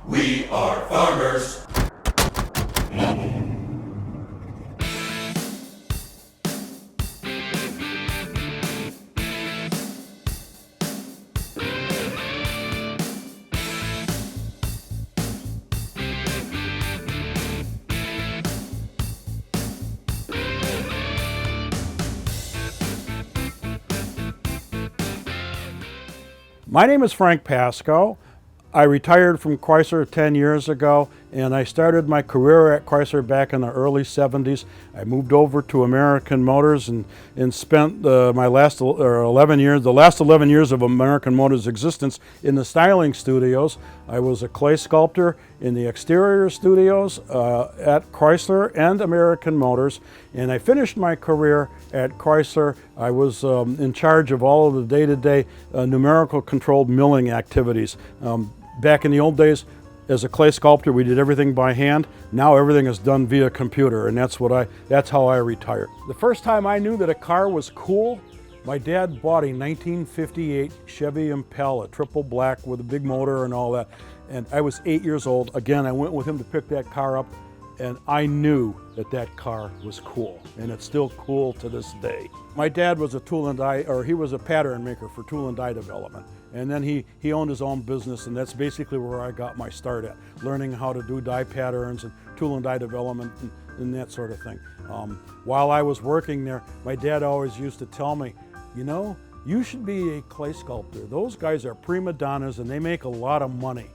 We are farmers. My name is Frank Pascoe. I retired from Chrysler 10 years ago, and I started my career at Chrysler back in the early 70s. I moved over to American Motors and spent my last 11 years, the last 11 years of American Motors' existence in the styling studios. I was a clay sculptor in the exterior studios at Chrysler and American Motors, and I finished my career at Chrysler. I was in charge of all of the day-to-day numerical controlled milling activities. Back in the old days, as a clay sculptor, we did everything by hand. Now everything is done via computer, and that's how I retired. The first time I knew that a car was cool, my dad bought a 1958 Chevy Impala, triple black with a big motor and all that. And I was 8 years old. Again, I went with him to pick that car up, and I knew that that car was cool, and it's still cool to this day. My dad was a tool and die, or he was a pattern maker for tool and die development. And then he owned his own business, and that's basically where I got my start at, learning how to do die patterns and tool and die development and that sort of thing. While I was working there, my dad always used to tell me, you know, you should be a clay sculptor. Those guys are prima donnas and they make a lot of money.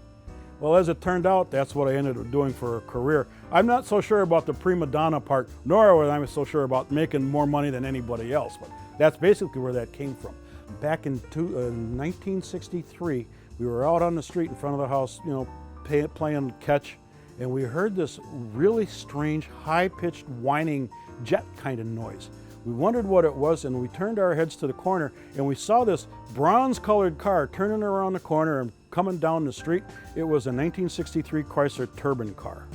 Well, as it turned out, that's what I ended up doing for a career. I'm not so sure about the prima donna part, nor was I so sure about making more money than anybody else, but that's basically where that came from. Back in 1963, we were out on the street in front of the house, you know, playing catch, and we heard this really strange, high-pitched, whining jet kind of noise. We wondered what it was, and we turned our heads to the corner, and we saw this bronze-colored car turning around the corner and coming down the street. It was a 1963 Chrysler turbine car.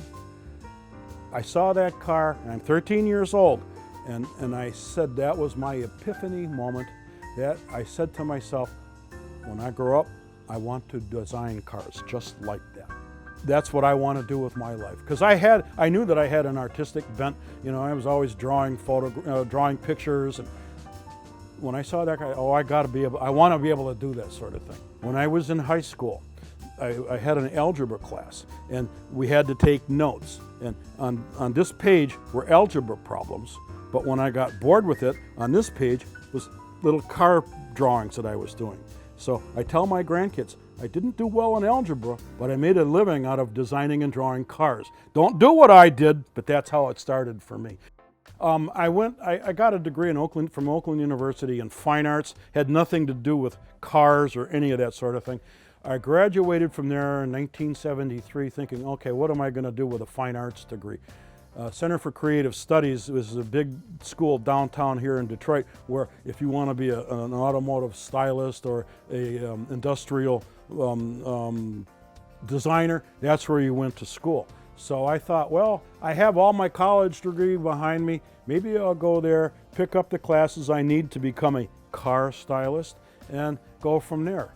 I saw that car, and I'm 13 years old, and I said that was my epiphany moment. That I said to myself, when I grow up, I want to design cars just like that. That's what I want to do with my life. Because I knew that I had an artistic bent. You know, I was always drawing pictures. And when I saw that guy, I want to be able to do that sort of thing. When I was in high school, I had an algebra class, and we had to take notes. And on this page were algebra problems, but when I got bored with it, on this page was little car drawings that I was doing. So I tell my grandkids, I didn't do well in algebra, but I made a living out of designing and drawing cars. Don't do what I did, but that's how it started for me. I got a degree from Oakland University in fine arts, had nothing to do with cars or any of that sort of thing. I graduated from there in 1973 thinking, okay, what am I going to do with a fine arts degree? Center for Creative Studies was a big school downtown here in Detroit where if you want to be an automotive stylist or a industrial designer, that's where you went to school. So I thought, well, I have all my college degree behind me. Maybe I'll go there, pick up the classes I need to become a car stylist, and go from there.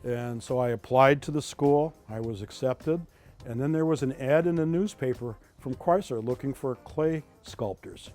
And so I applied to the school. I was accepted. And then there was an ad in the newspaper from Chrysler looking for clay sculptors.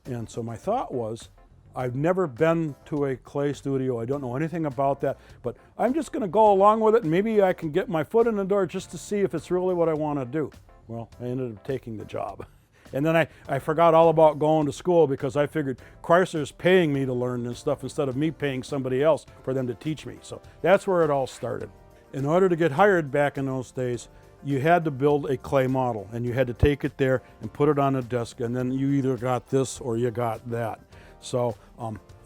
And so my thought was, I've never been to a clay studio. I don't know anything about that, but I'm just going to go along with it, and maybe I can get my foot in the door just to see if it's really what I want to do. Well, I ended up taking the job. And then I forgot all about going to school because I figured Chrysler's paying me to learn this stuff instead of me paying somebody else for them to teach me. So that's where it all started. In order to get hired back in those days, you had to build a clay model, and you had to take it there and put it on a desk, and then you either got this or you got that. So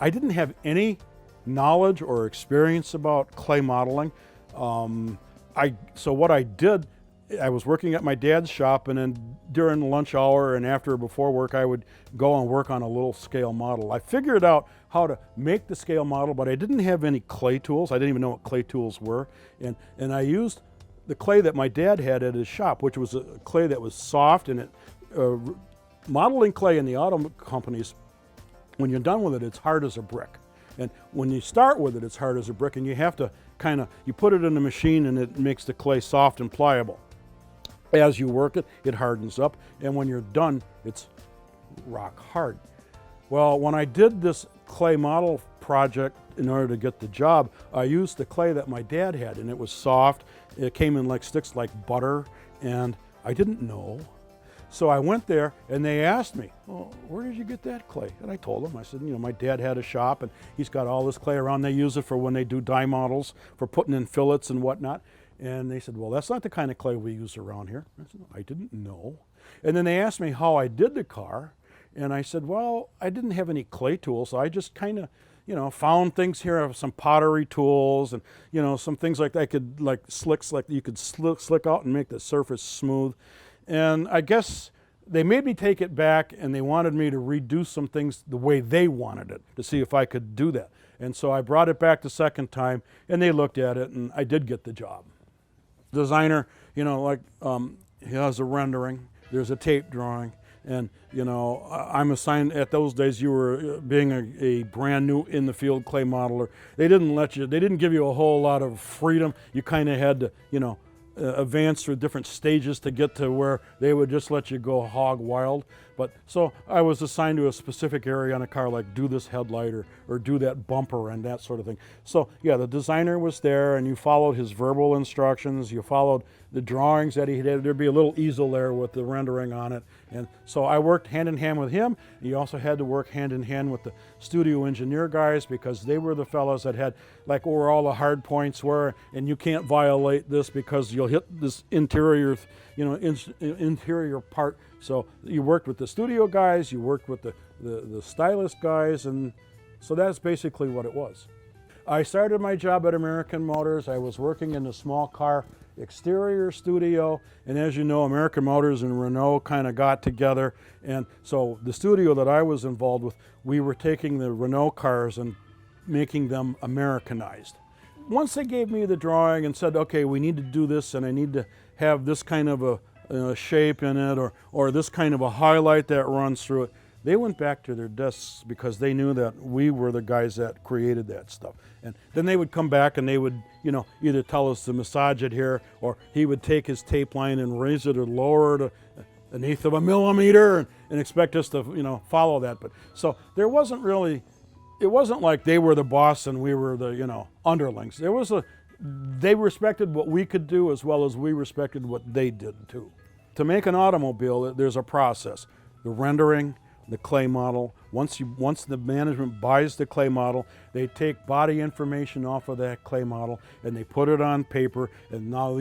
I didn't have any knowledge or experience about clay modeling. So what I did, I was working at my dad's shop, and then during the lunch hour and after or before work, I would go and work on a little scale model. I figured out how to make the scale model, but I didn't have any clay tools. I didn't even know what clay tools were. And I used the clay that my dad had at his shop, which was a clay that was soft, and modeling clay in the auto companies, when you're done with it, it's hard as a brick. And when you start with it, it's hard as a brick, and you have to you put it in the machine and it makes the clay soft and pliable. As you work it, it hardens up, and when you're done, it's rock hard. Well, when I did this clay model project in order to get the job, I used the clay that my dad had, and it was soft. It came in like sticks like butter, and I didn't know. So I went there, and they asked me, well, where did you get that clay? And I told them, I said, my dad had a shop, and he's got all this clay around. They use it for when they do die models, for putting in fillets and whatnot. And they said, well, that's not the kind of clay we use around here. I said, I didn't know. And then they asked me how I did the car. And I said, well, I didn't have any clay tools. So I just kind of, found things here, some pottery tools and, some things like that. I could, like slicks, like you could slick out and make the surface smooth. And I guess they made me take it back, and they wanted me to redo some things the way they wanted it to see if I could do that. And so I brought it back the second time, and they looked at it, and I did get the job. Designer, he has a rendering, there's a tape drawing, and I'm assigned, at those days you were being a brand new in the field clay modeler. They didn't give you a whole lot of freedom. You kind of had to, advance through different stages to get to where they would just let you go hog wild. But so I was assigned to a specific area on a car, like do this headlight or do that bumper and that sort of thing. So yeah, the designer was there, and you followed his verbal instructions, you followed the drawings that he did. There'd be a little easel there with the rendering on it. And so I worked hand in hand with him. You also had to work hand in hand with the studio engineer guys, because they were the fellows that had like where all the hard points were, and you can't violate this because you'll hit this interior, interior part. So you worked with the studio guys, you worked with the stylist guys, and so that's basically what it was. I started my job at American Motors. I was working in a small car exterior studio, and as you know, American Motors and Renault kind of got together, and so the studio that I was involved with, we were taking the Renault cars and making them Americanized. Once they gave me the drawing and said, okay, we need to do this, and I need to have this kind of a shape in it, or this kind of a highlight that runs through it, they went back to their desks, because they knew that we were the guys that created that stuff. And then they would come back and they would, either tell us to massage it here, or he would take his tape line and raise it or lower it an eighth of a millimeter and expect us to, follow that. But so there wasn't really, it wasn't like they were the boss and we were the, underlings. They respected what we could do as well as we respected what they did too. To make an automobile, there's a process. The rendering, the clay model. Once the management buys the clay model, they take body information off of that clay model and they put it on paper. And now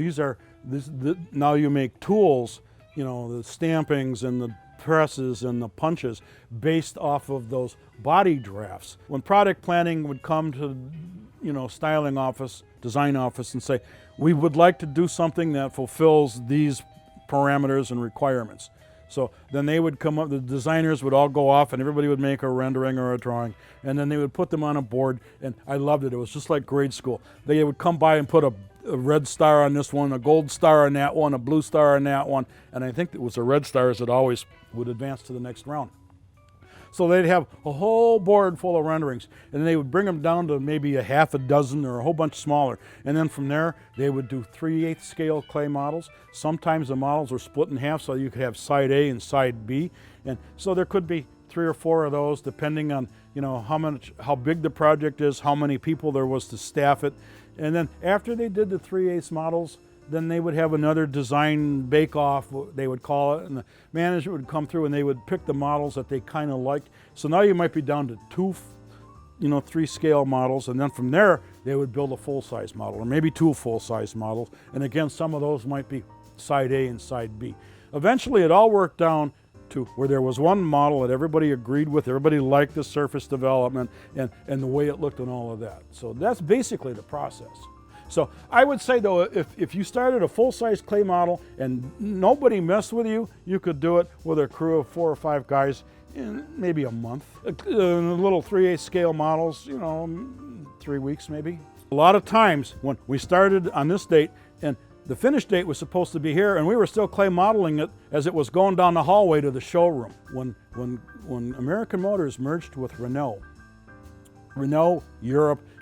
now you make tools, the stampings and the presses and the punches based off of those body drafts. When product planning would come to, styling office, design office, and say, we would like to do something that fulfills these parameters and requirements. So then they would come up, the designers would all go off, and everybody would make a rendering or a drawing, and then they would put them on a board, and I loved it. It was just like grade school. They would come by and put a red star on this one, a gold star on that one, a blue star on that one, and I think it was the red stars that always would advance to the next round. So they'd have a whole board full of renderings, and they would bring them down to maybe a half a dozen or a whole bunch smaller. And then from there, they would do 3/8 scale clay models. Sometimes the models were split in half so you could have side A and side B. And so there could be 3 or 4 of those, depending on how big the project is, how many people there was to staff it. And then after they did the 3/8 models, then they would have another design bake-off, they would call it, and the management would come through and they would pick the models that they kind of liked. So now you might be down to 2, 3-scale models, and then from there they would build a full-size model, or maybe 2 full-size models. And again, some of those might be side A and side B. Eventually it all worked down to where there was one model that everybody agreed with, everybody liked the surface development and the way it looked and all of that. So that's basically the process. So I would say, though, if you started a full-size clay model and nobody messed with you, you could do it with a crew of 4 or 5 guys in maybe a month. Little 3/8 scale models, 3 weeks maybe. A lot of times when we started on this date and the finish date was supposed to be here, and we were still clay modeling it as it was going down the hallway to the showroom. When American Motors merged with Renault,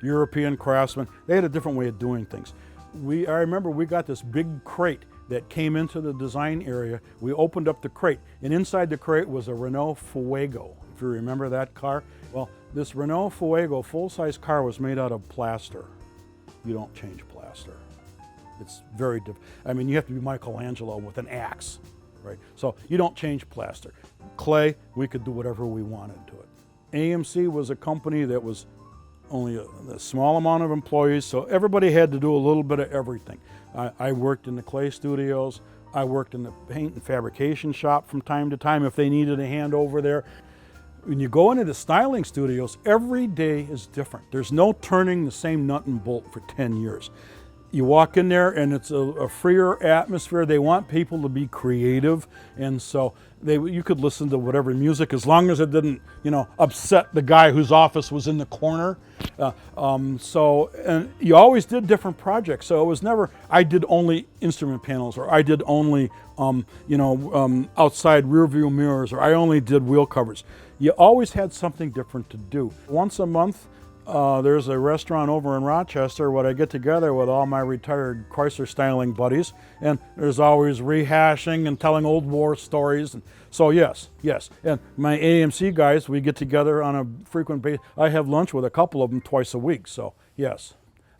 European craftsmen, they had a different way of doing things. I remember we got this big crate that came into the design area. We opened up the crate, and inside the crate was a Renault Fuego, if you remember that car. Well, this Renault Fuego full-size car was made out of plaster. You don't change plaster. It's very I mean, you have to be Michelangelo with an axe, right? So you don't change plaster. Clay, we could do whatever we wanted to it. AMC was a company that was only a small amount of employees, so everybody had to do a little bit of everything. I worked in the clay studios. I worked in the paint and fabrication shop from time to time if they needed a hand over there. When you go into the styling studios, every day is different. There's no turning the same nut and bolt for 10 years. You walk in there and it's a freer atmosphere. They want people to be creative, and so you could listen to whatever music as long as it didn't, upset the guy whose office was in the corner. And you always did different projects. So it was never I did only instrument panels, or I did only outside rear view mirrors, or I only did wheel covers. You always had something different to do. Once a month, there's a restaurant over in Rochester where I get together with all my retired Chrysler styling buddies, and there's always rehashing and telling old war stories. And so yes. And my AMC guys, we get together on a frequent basis. I have lunch with a couple of them twice a week, so yes.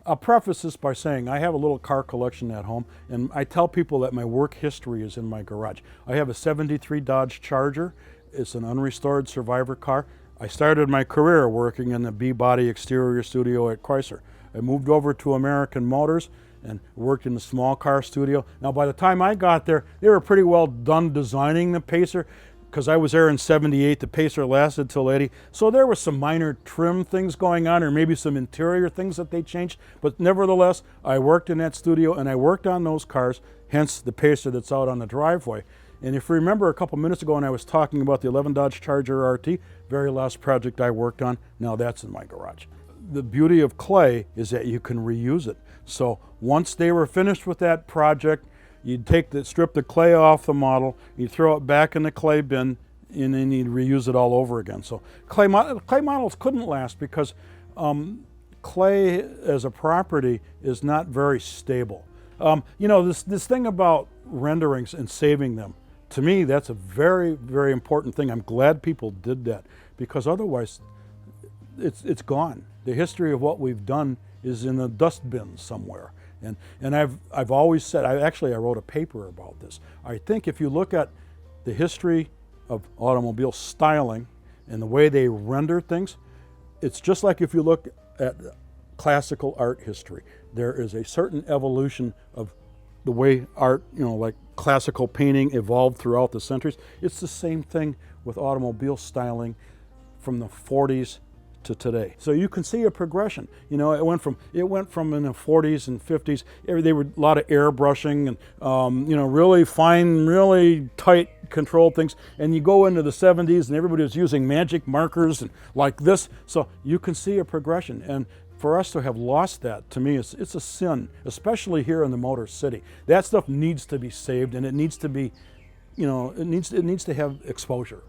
I'll preface this by saying I have a little car collection at home, and I tell people that my work history is in my garage. I have a '73 Dodge Charger. It's an unrestored survivor car. I started my career working in the B-body exterior studio at Chrysler. I moved over to American Motors and worked in the small car studio. Now, by the time I got there, they were pretty well done designing the Pacer, because I was there in '78. The Pacer lasted till '80. So there were some minor trim things going on, or maybe some interior things that they changed. But nevertheless, I worked in that studio and I worked on those cars, hence the Pacer that's out on the driveway. And if you remember a couple minutes ago when I was talking about the 11 Dodge Charger RT, very last project I worked on, now that's in my garage. The beauty of clay is that you can reuse it. So once they were finished with that project, you'd strip the clay off the model, you'd throw it back in the clay bin, and then you'd reuse it all over again. So clay models couldn't last because clay as a property is not very stable. This thing about renderings and saving them, to me, that's a very, very important thing. I'm glad people did that, because otherwise it's gone. The history of what we've done is in a dustbin somewhere. And I've always said, I wrote a paper about this. I think if you look at the history of automobile styling and the way they render things, it's just like if you look at classical art history. There is a certain evolution of the way art, like classical painting evolved throughout the centuries. It's the same thing with automobile styling from the 40s to today. So you can see a progression. It went from in the 40s and 50s. They were a lot of airbrushing and really fine, really tight controlled things. And you go into the 70s and everybody was using magic markers and like this. So you can see a progression. And for us to have lost that, to me, it's a sin, especially here in the Motor City. That stuff needs to be saved, and it needs to be, it needs to have exposure.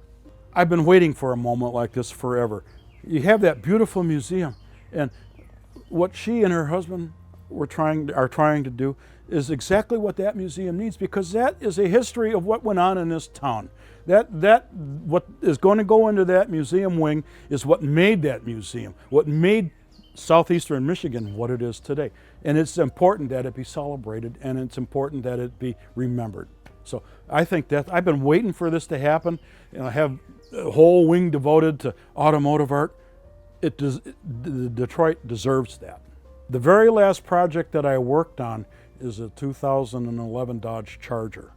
I've been waiting for a moment like this forever. You have that beautiful museum, and what she and her husband are trying to do is exactly what that museum needs, because that is a history of what went on in this town. That what is going to go into that museum wing is what made that museum, what made southeastern Michigan what it is today. And it's important that it be celebrated, and it's important that it be remembered. So I think that I've been waiting for this to happen. I have a whole wing devoted to automotive art. Detroit deserves that. The very last project that I worked on is a 2011 Dodge Charger.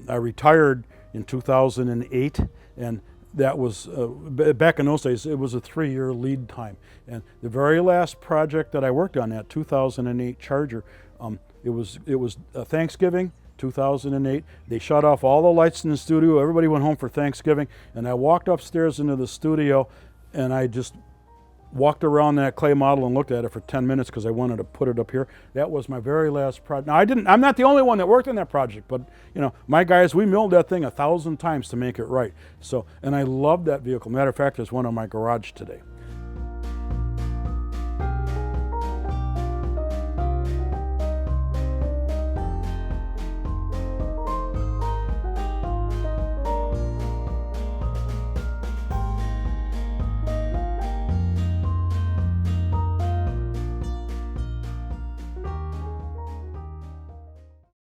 I retired in 2008, and that was, back in those days, it was a 3-year lead time. And the very last project that I worked on, that 2008 Charger, it was Thanksgiving, 2008. They shut off all the lights in the studio. Everybody went home for Thanksgiving. And I walked upstairs into the studio, and I just walked around that clay model and looked at it for 10 minutes because I wanted to put it up here. That was my very last project. Now, I'm not the only one that worked on that project, but my guys, we milled that thing 1,000 times to make it right. So, and I love that vehicle. Matter of fact, there's one in my garage today.